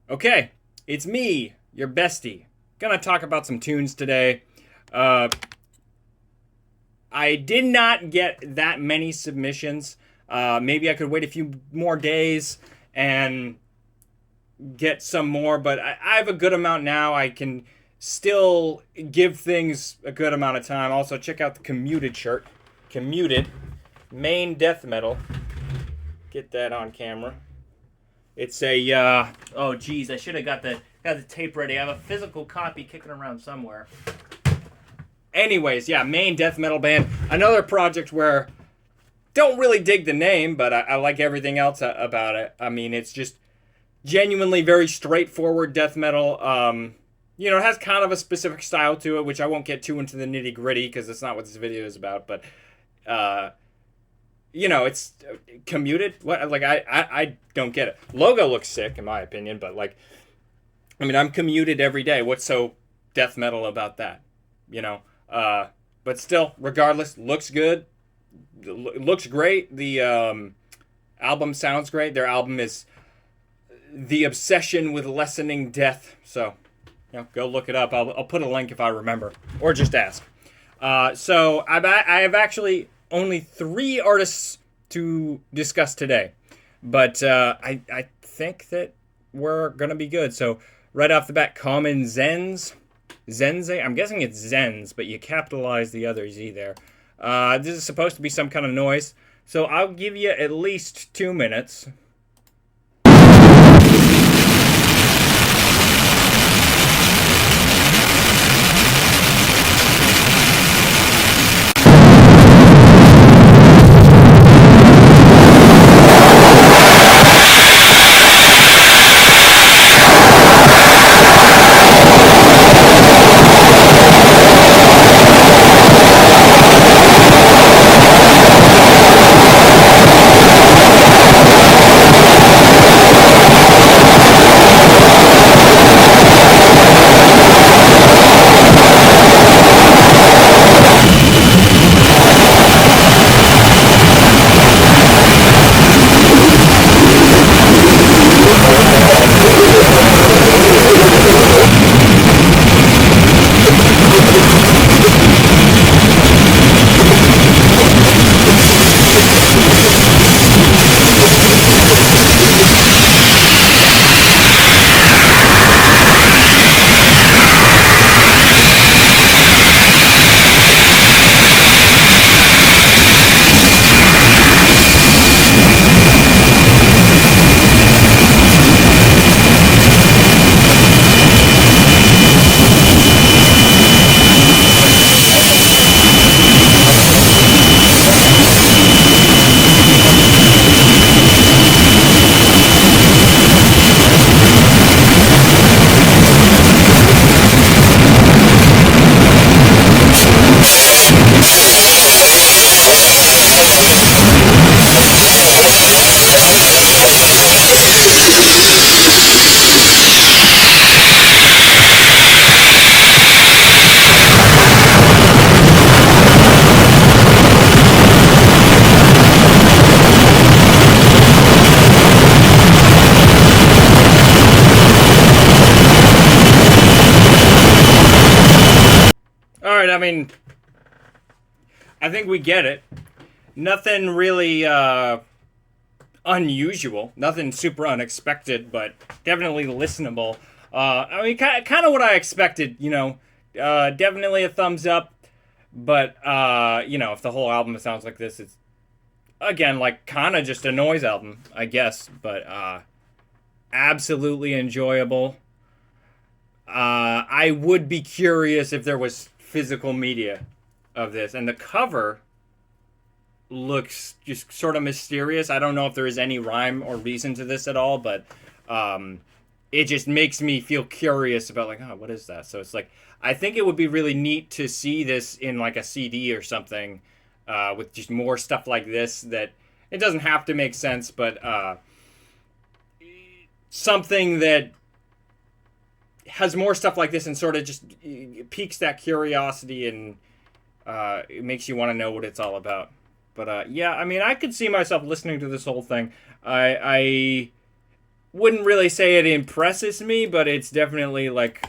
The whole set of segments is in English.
Okay, it's me, your bestie. Gonna talk about some tunes today. I did not get that many submissions. Maybe I could wait a few more days and get some more, but I have a good amount now. I can still give things a good amount of time. Also, check out the Commuted shirt. Commuted, main death metal. Get that on camera. It's a, oh geez, I should have got the tape ready. I have a physical copy kicking around somewhere. Anyways, yeah, main death metal band. Another project where don't really dig the name, but I like everything else about it. I mean, it's just genuinely very straightforward death metal. You know, it has kind of a specific style to it, which I won't get too into the nitty gritty because that's not what this video is about. But, you know, it's Commuted. What? Like, I don't get it. Logo looks sick, in my opinion, but, like, I mean, I'm Commuted every day. What's so death metal about that? You know? But still, regardless, looks good. Looks great. The album sounds great. Their album is The Obsession with Lessening Death. So, you know, go look it up. I'll put a link if I remember. Or just ask. So, I have actually only 3 artists to discuss today. But I think that we're going to be good. So, right off the bat, Common ZenZe. I'm guessing it's ZenZe, but you capitalize the other Z there. This is supposed to be some kind of noise. So I'll give you at least 2 minutes. Alright, I mean, I think we get it. Nothing really unusual. Nothing super unexpected, but definitely listenable. I mean, kind of what I expected, you know. Definitely a thumbs up. But, you know, if the whole album sounds like this, it's, again, like, kind of just a noise album, I guess. But, absolutely enjoyable. I would be curious if there was physical media of this. And the cover looks just sort of mysterious. I don't know if there is any rhyme or reason to this at all, but it just makes me feel curious about, like, oh, what is that? So it's like, I think it would be really neat to see this in, like, a CD or something with just more stuff like this that it doesn't have to make sense, but something that has more stuff like this and sort of just piques that curiosity and it makes you want to know what it's all about. But yeah, I mean, I could see myself listening to this whole thing. I wouldn't really say it impresses me, but it's definitely like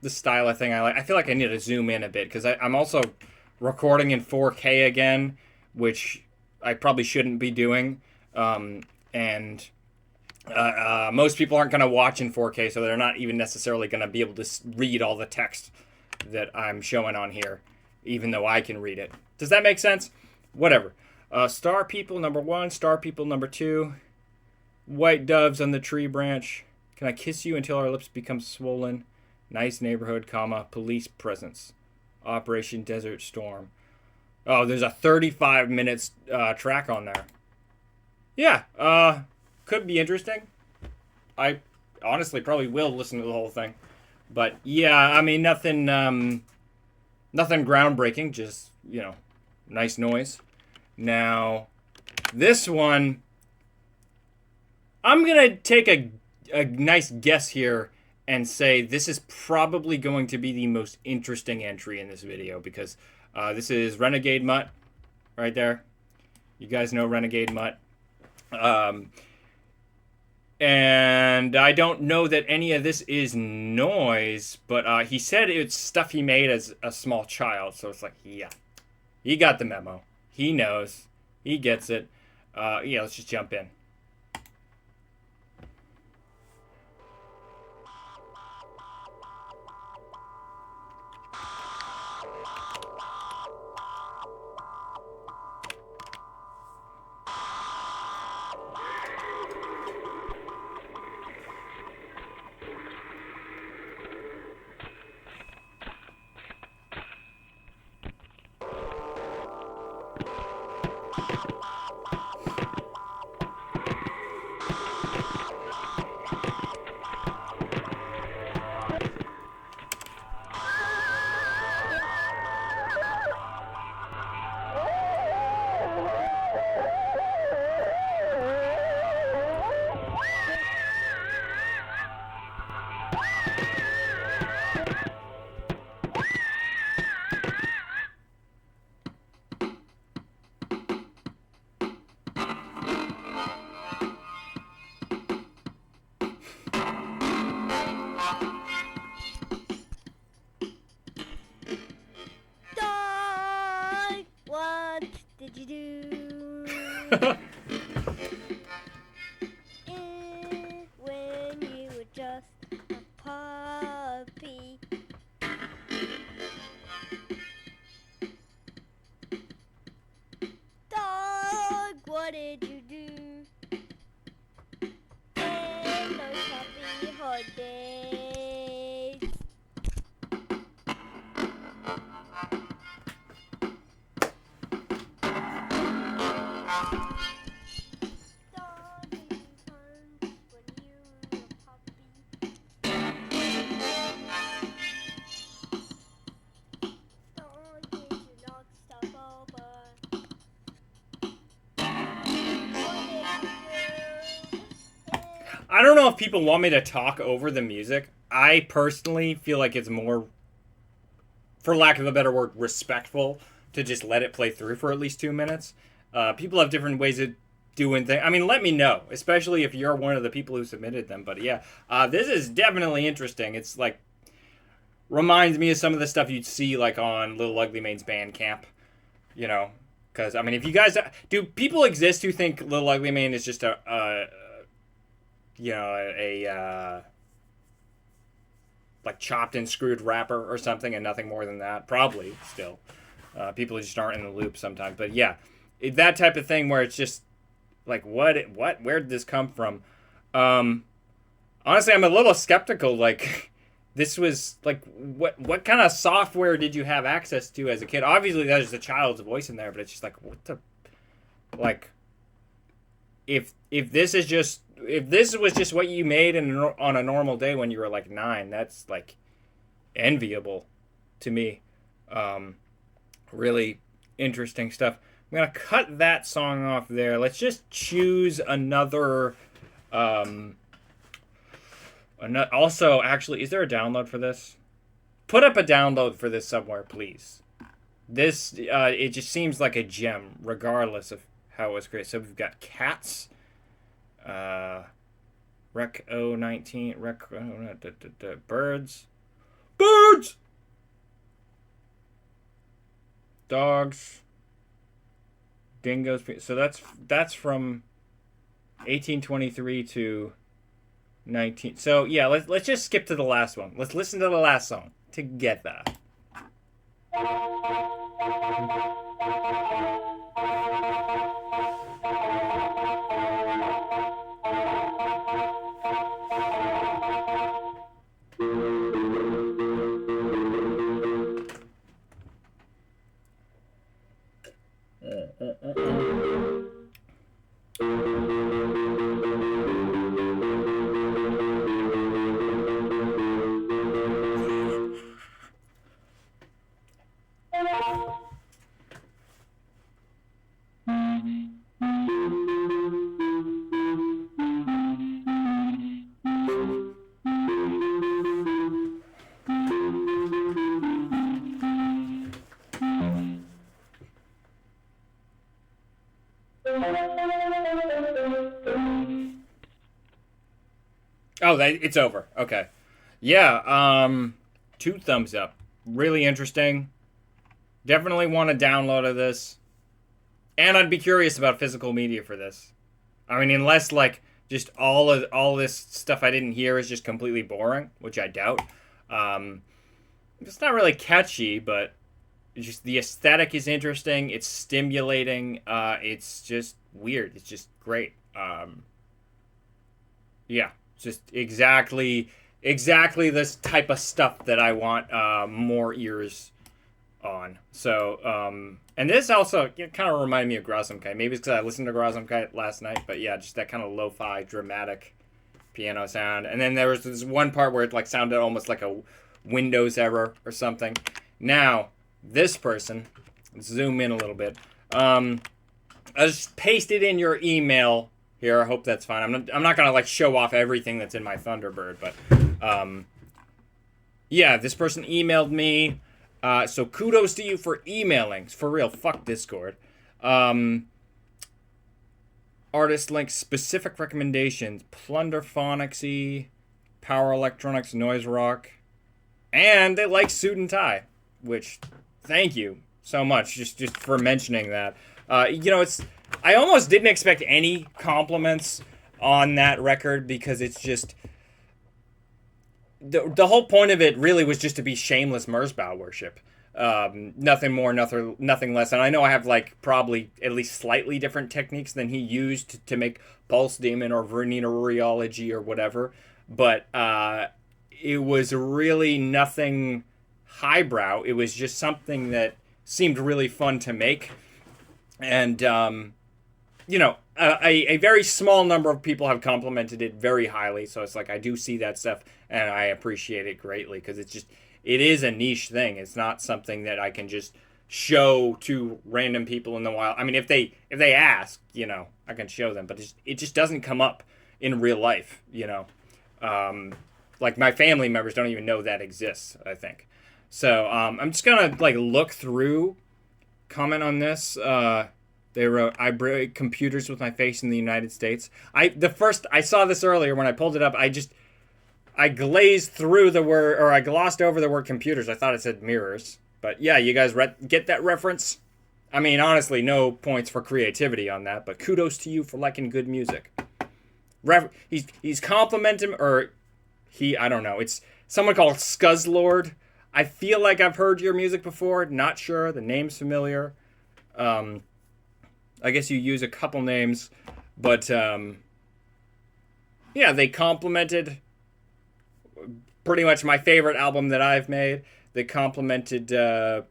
the style of thing I like. I feel like I need to zoom in a bit because I'm also recording in 4K again, which I probably shouldn't be doing. And most people aren't going to watch in 4K, so they're not even necessarily going to be able to read all the text that I'm showing on here, even though I can read it. Does that make sense? Whatever. Star People number 1, Star People number 2, White Doves on the Tree Branch, Can I Kiss You Until Our Lips Become Swollen, Nice Neighborhood, comma, Police Presence, Operation Desert Storm. Oh, there's a 35 minutes track on there. Yeah, could be interesting. I honestly probably will listen to the whole thing. But yeah, I mean, nothing groundbreaking, just, you know, nice noise. Now, this one, I'm going to take a nice guess here and say this is probably going to be the most interesting entry in this video because this is RenegadeMutt right there. You guys know RenegadeMutt. And I don't know that any of this is noise, but he said it's stuff he made as a small child. So it's like, yeah, he got the memo. He knows. He gets it. Yeah, let's just jump in. Did you do? When you were just a puppy. Dog, what did you do? In those happy holidays. I don't know if people want me to talk over the music. I personally feel like it's more, for lack of a better word, respectful to just let it play through for at least 2 minutes. People have different ways of doing things. I mean, let me know, especially if you're one of the people who submitted them. But yeah, this is definitely interesting. It's like, reminds me of some of the stuff you'd see like on Little Ugly Mane's Bandcamp, you know? Because, I mean, if you guys, do people exist who think Little Ugly Mane is just a like chopped and screwed rapper or something and nothing more than that? Probably still. People just aren't in the loop sometimes. But yeah, that type of thing where it's just like, where did this come from? Honestly, I'm a little skeptical. Like, this was like, what kind of software did you have access to as a kid? Obviously, there's a child's voice in there, but it's just like, what the, like, if this was just what you made on a normal day when you were like 9, that's like enviable to me. Really interesting stuff. I'm gonna cut that song off there. Let's just choose another. Also, actually, is there a download for this? Put up a download for this somewhere, please. This it just seems like a gem, regardless of how it was created. So we've got Cats. Rec 019. Birds. Birds! Dogs. Dingoes. So that's from 1823 to 19. So yeah, let's just skip to the last one. Let's listen to the last song together. Oh, it's over. Okay. Yeah, 2 thumbs up. Really interesting. Definitely want a download of this. And I'd be curious about physical media for this. I mean, unless, like, just all this stuff I didn't hear is just completely boring, which I doubt. It's not really catchy, but it's just the aesthetic is interesting. It's stimulating. It's just weird. It's just great. Yeah. Just exactly this type of stuff that I want more ears on. So, and this also kind of reminded me of Grozomkite. Maybe it's because I listened to Grozomkite last night, but yeah, just that kind of lo-fi, dramatic piano sound. And then there was this one part where it like sounded almost like a Windows error or something. Now, this person, let's zoom in a little bit. I just pasted in your email here. I hope that's fine. I'm not gonna like show off everything that's in my Thunderbird, but yeah, this person emailed me. So kudos to you for emailing. For real, fuck Discord. Artist links, specific recommendations, Plunderphonicsy, Power Electronics, Noise Rock, and they like Suit and Tie, which thank you so much just for mentioning that. I almost didn't expect any compliments on that record because it's just the whole point of it really was just to be shameless Merzbow worship. Nothing more, nothing less. And I know I have like probably at least slightly different techniques than he used to make Pulse Demon or Vernina Rheology or whatever. But it was really nothing highbrow. It was just something that seemed really fun to make. And, a very small number of people have complimented it very highly. So it's like I do see that stuff and I appreciate it greatly because it is a niche thing. It's not something that I can just show to random people in the wild. I mean, if they ask, I can show them, but it just doesn't come up in real life, like my family members don't even know that exists, I think. So I'm just gonna like look through, comment on this. They wrote, "I break computers with my face in the United States." I saw this earlier when I pulled it up. I glazed through the word, or I glossed over the word computers. I thought it said mirrors. But yeah, you guys get that reference? I mean, honestly, no points for creativity on that, but kudos to you for liking good music. He's complimenting, or I don't know. It's someone called Scuzzlord. I feel like I've heard your music before. Not sure. The name's familiar. I guess you use a couple names, but yeah, they complimented pretty much my favorite album that I've made. They complimented, or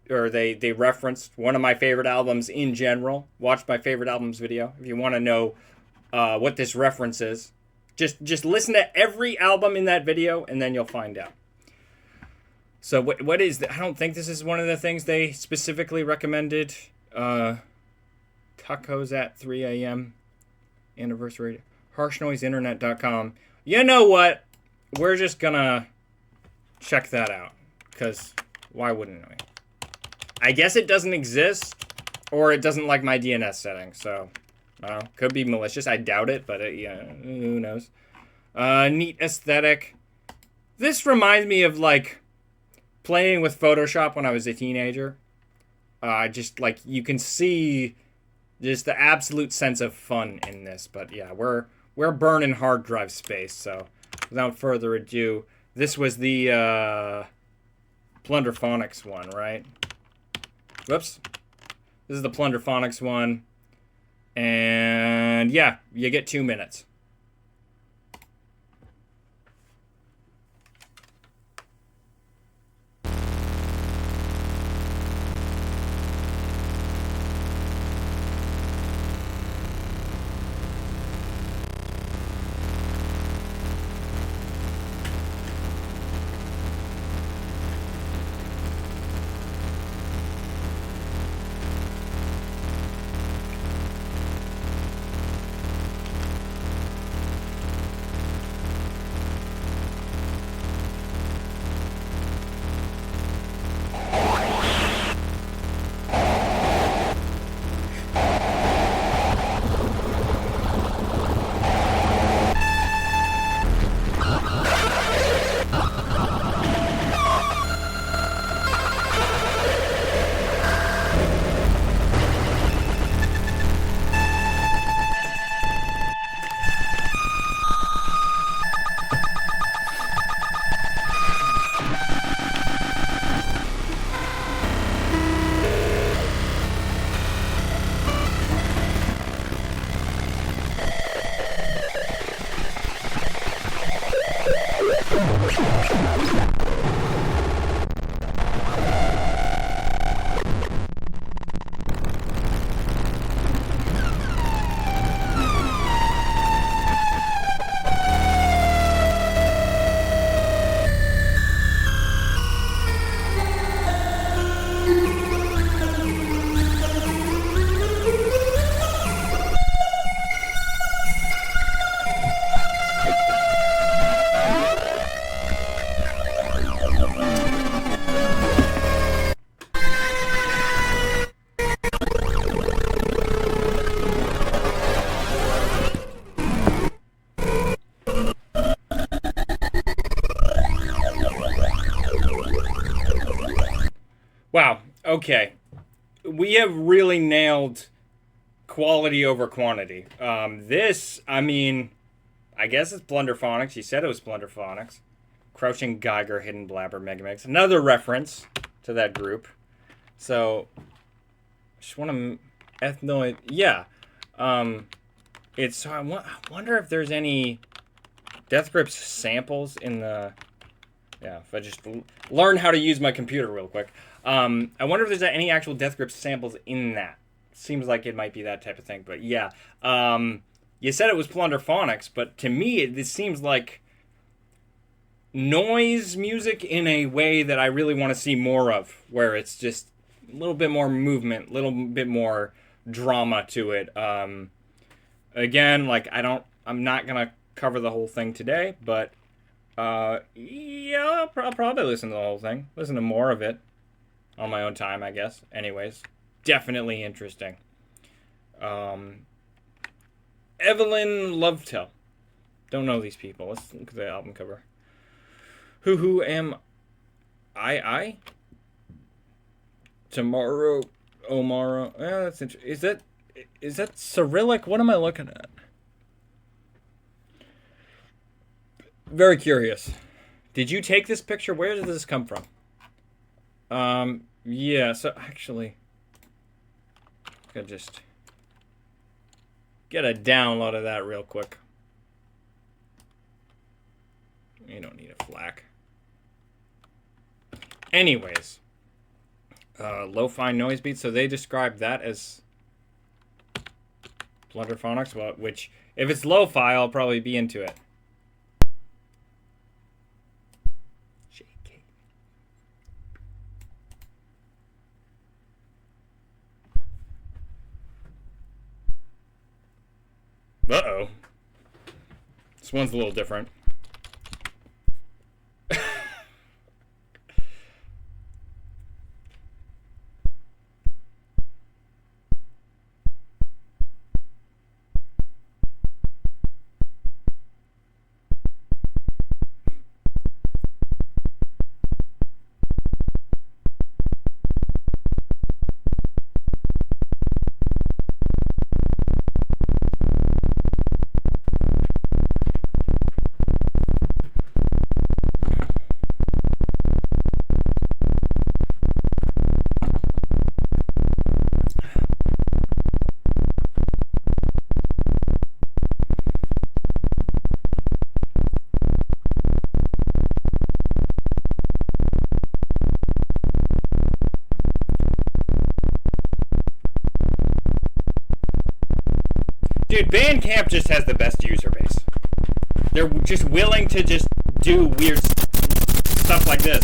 they referenced one of my favorite albums in general. Watch my favorite albums video if you want to know what this reference is. Just listen to every album in that video, and then you'll find out. So what is I don't think this is one of the things they specifically recommended. Tacoz at 3 a.m. Anniversary. HarshNoiseInternet.com. You know what? We're just gonna check that out. Because why wouldn't we? I guess it doesn't exist. Or it doesn't like my DNS settings. So, could be malicious. I doubt it. But, who knows? Neat aesthetic. This reminds me of, like, playing with Photoshop when I was a teenager. Just, like, you can see just the absolute sense of fun in this. But, yeah, we're burning hard drive space. So, without further ado, this was the Plunderphonics one, right? Whoops. This is the Plunderphonics one. And, yeah, you get 2 minutes. Wow. Okay. We have really nailed quality over quantity. This, I mean, I guess it's Plunderphonics. You said it was Plunderphonics. Crouching Geiger, Hidden Blabber, Megamix. Another reference to that group. So, just want to... Ethmoids. Yeah. It's... I wonder if there's any Death Grips samples in the... Yeah, if I just learn how to use my computer real quick. I wonder if there's any actual Death Grips samples in that. Seems like it might be that type of thing, but yeah. You said it was Plunderphonics, but to me, this seems like noise music in a way that I really want to see more of, where it's just a little bit more movement, a little bit more drama to it. Again, like, I'm not going to cover the whole thing today, but yeah, I'll probably listen to the whole thing. Listen to more of it on my own time, I guess. Anyways, definitely interesting. Evelyn, Luvtell. Don't know these people. Let's look at the album cover. Who am I? Tomorrow, Omara. That's interesting. Is that Cyrillic? What am I looking at? Very curious. Did you take this picture? Where did this come from? Yeah, so actually, I could just get a download of that real quick. You don't need a FLAC. Anyways, lo-fi noise beats. So they describe that as Plunderphonics, well, which, if it's lo-fi, I'll probably be into it. Uh-oh. This one's a little different. Dude, Bandcamp just has the best user base. They're just willing to just do weird stuff like this.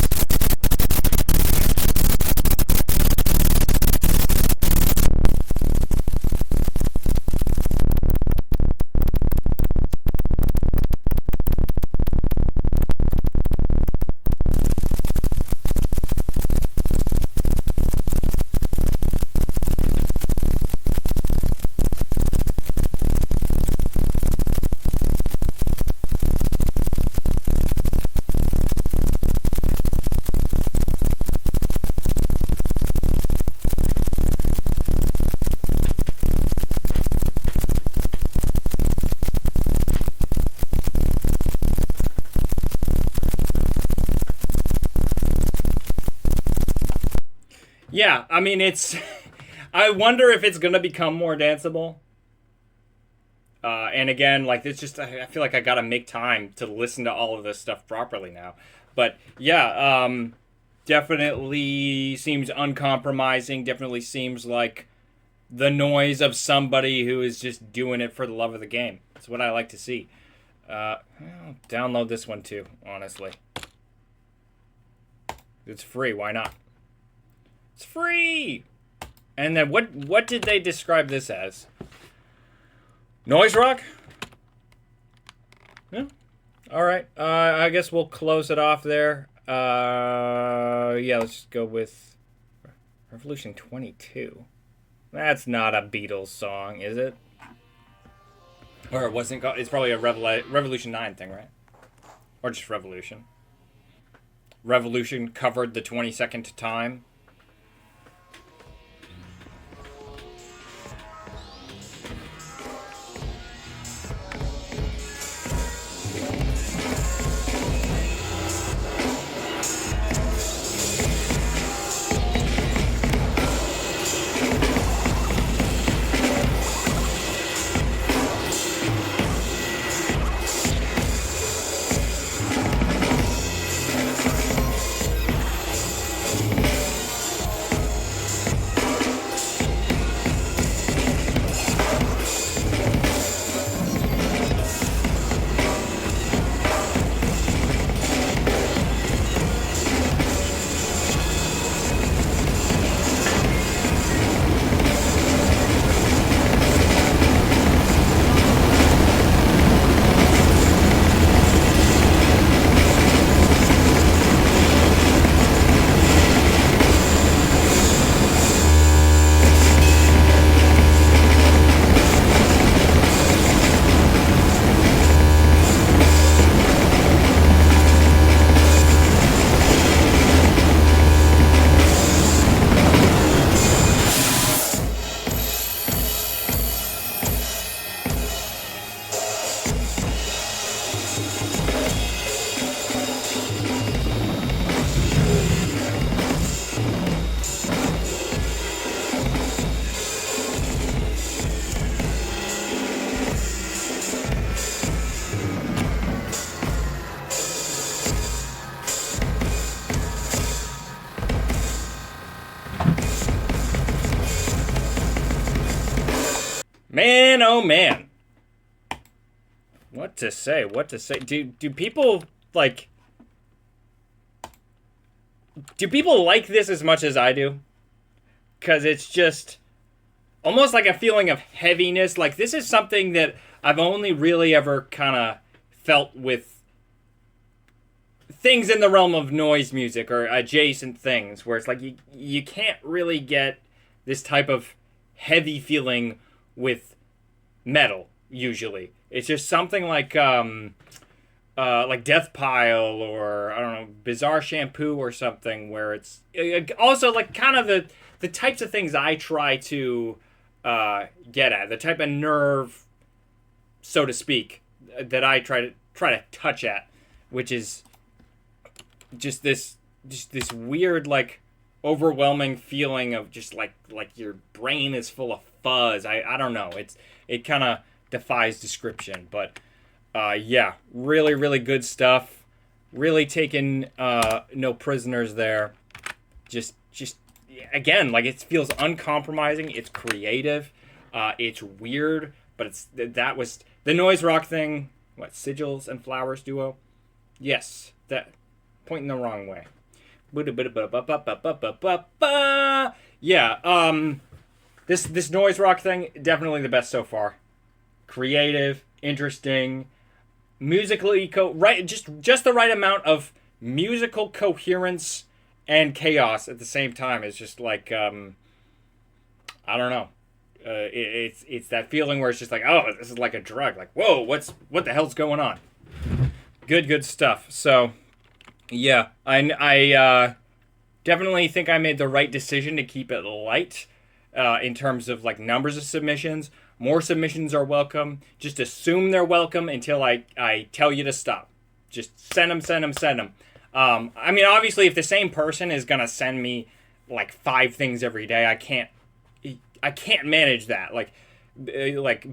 Yeah, I mean, it's... I wonder if it's going to become more danceable. And again, like, it's just... I feel like I got to make time to listen to all of this stuff properly now. But, yeah, definitely seems uncompromising. Definitely seems like the noise of somebody who is just doing it for the love of the game. That's what I like to see. I'll download this one, too, honestly. It's free. Why not? It's free! And then what did they describe this as? Noise rock? Yeah. Alright. I guess we'll close it off there. Yeah, let's just go with Revolution 22. That's not a Beatles song, is it? Or it wasn't called... It's probably a Revolution 9 thing, right? Or just Revolution. Revolution covered the 22nd time. Man, oh man. What to say? What to say? Do people like... Do people like this as much as I do? Because it's just almost like a feeling of heaviness. Like, this is something that I've only really ever kind of felt with things in the realm of noise music or adjacent things, where it's like you can't really get this type of heavy feeling with metal, usually. It's just something like Death Pile or, I don't know, Bizarre Shampoo or something, where it's also like kind of the types of things I try to get at, the type of nerve, so to speak, that I try to touch at, which is just this weird, like, overwhelming feeling of just like your brain is full of fuzz. I don't know. It kind of defies description, but yeah, really, really good stuff. Really taking no prisoners there. Just again, like, it feels uncompromising. It's creative. It's weird, but that was the noise rock thing. What, Sigils and Flowers duo? Yes, that pointing the wrong way. Yeah, this noise rock thing, definitely the best so far. Creative, interesting, musically just the right amount of musical coherence and chaos at the same time. It's just like I don't know. It's that feeling where it's just like, oh, this is like a drug. Like, whoa, what the hell's going on? Good stuff. So, yeah, I definitely think I made the right decision to keep it light in terms of like numbers of submissions. More submissions are welcome. Just assume they're welcome until I tell you to stop. Just send them. I mean, obviously, if the same person is gonna send me like 5 things every day, I can't manage that. Like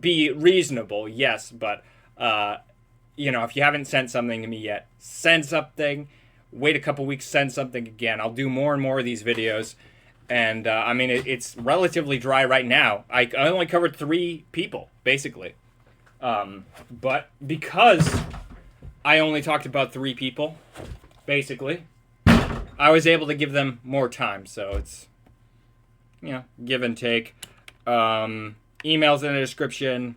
be reasonable, yes, but if you haven't sent something to me yet, send something. Wait a couple weeks, send something again. I'll do more and more of these videos, and I mean it's relatively dry right now. I only covered 3 people basically, but because I only talked about 3 people, basically, I was able to give them more time. So it's give and take. Emails in the description.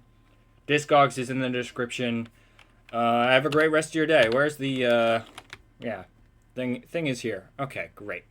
Discogs is in the description. Have a great rest of your day. Where's the thing is here. Okay, great.